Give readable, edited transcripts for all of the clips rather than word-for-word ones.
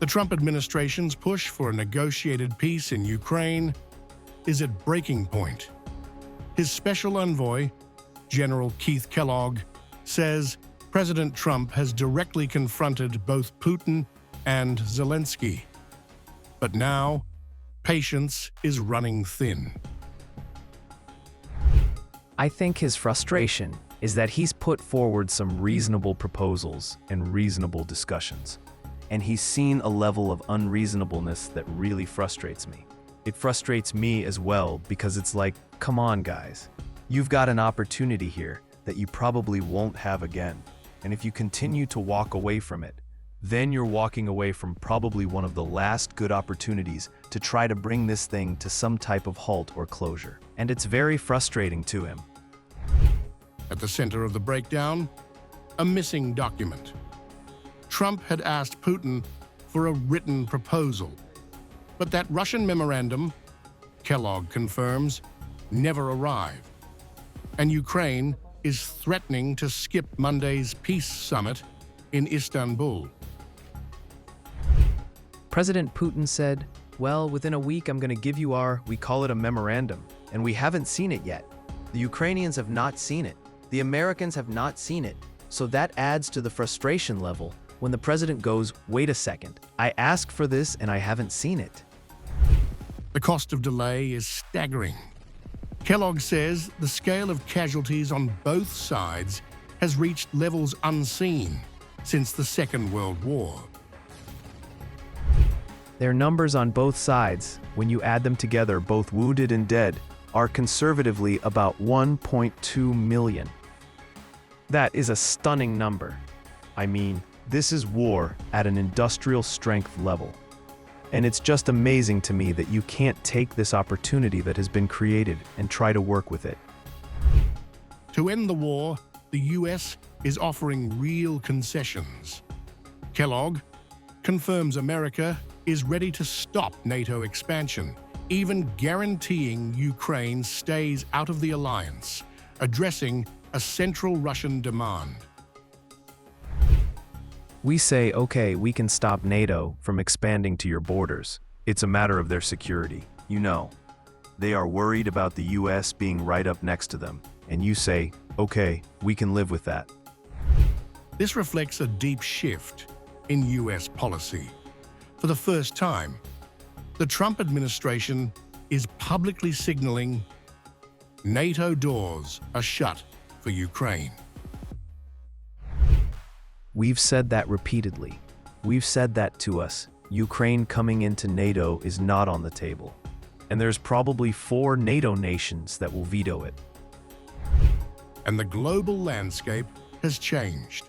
The Trump administration's push for a negotiated peace in Ukraine is at breaking point. His special envoy, General Keith Kellogg, says President Trump has directly confronted both Putin and Zelensky. But now, patience is running thin. I think his frustration is that he's put forward some reasonable proposals and reasonable discussions, and he's seen a level of unreasonableness that really frustrates me. It frustrates me as well because it's like, come on guys, you've got an opportunity here that you probably won't have again, and if you continue to walk away from it, then you're walking away from probably one of the last good opportunities to try to bring this thing to some type of halt or closure. And it's very frustrating to him. At the center of the breakdown, a missing document. Trump had asked Putin for a written proposal, but that Russian memorandum, Kellogg confirms, never arrived. And Ukraine is threatening to skip Monday's peace summit in Istanbul. President Putin said, well, within a week I'm going to give you we call it a memorandum, and we haven't seen it yet. The Ukrainians have not seen it. The Americans have not seen it. So that adds to the frustration level when the president goes, wait a second, I asked for this and I haven't seen it. The cost of delay is staggering. Kellogg says the scale of casualties on both sides has reached levels unseen since the Second World War. Their numbers on both sides, when you add them together, both wounded and dead, are conservatively about 1.2 million. That is a stunning number. I mean, this is war at an industrial strength level. And it's just amazing to me that you can't take this opportunity that has been created and try to work with it. To end the war, the US is offering real concessions. Kellogg confirms America is ready to stop NATO expansion, even guaranteeing Ukraine stays out of the alliance, addressing a central Russian demand. We say, okay, we can stop NATO from expanding to your borders. It's a matter of their security. You know, they are worried about the US being right up next to them. And you say, okay, we can live with that. This reflects a deep shift in US policy. For the first time, the Trump administration is publicly signaling NATO doors are shut for Ukraine. We've said that repeatedly. We've said that to us. Ukraine coming into NATO is not on the table. And there's probably 4 NATO nations that will veto it. And the global landscape has changed.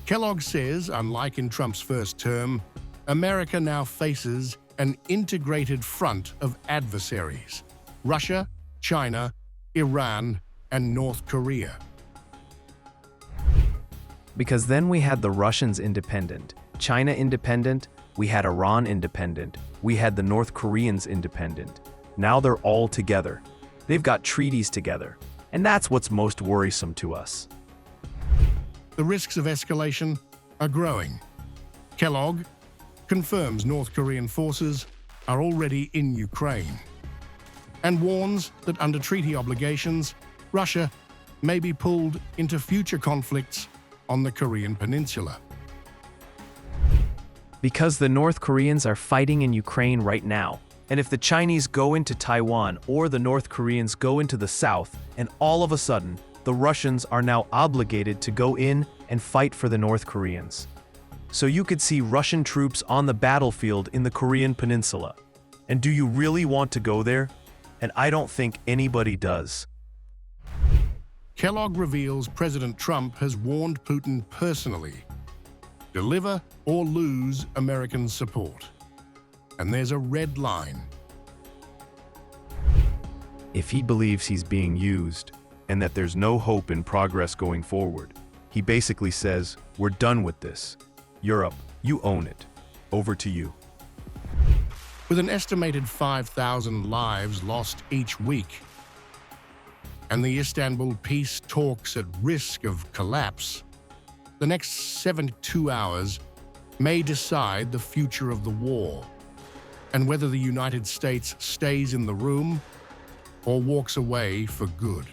Kellogg says, unlike in Trump's first term, America now faces an integrated front of adversaries: Russia, China, Iran, and North Korea. Because then we had the Russians independent, China independent, we had Iran independent, we had the North Koreans independent. Now they're all together. They've got treaties together. And that's what's most worrisome to us. The risks of escalation are growing. Kellogg confirms North Korean forces are already in Ukraine and warns that under treaty obligations, Russia may be pulled into future conflicts on the Korean Peninsula. Because the North Koreans are fighting in Ukraine right now. And if the Chinese go into Taiwan or the North Koreans go into the south, and all of a sudden, the Russians are now obligated to go in and fight for the North Koreans. So you could see Russian troops on the battlefield in the Korean Peninsula. And do you really want to go there? And I don't think anybody does. Kellogg reveals President Trump has warned Putin personally: deliver or lose American support. And there's a red line. If he believes he's being used and that there's no hope in progress going forward, he basically says, we're done with this. Europe, you own it. Over to you. With an estimated 5,000 lives lost each week, and the Istanbul peace talks at risk of collapse, the next 72 hours may decide the future of the war and whether the United States stays in the room or walks away for good.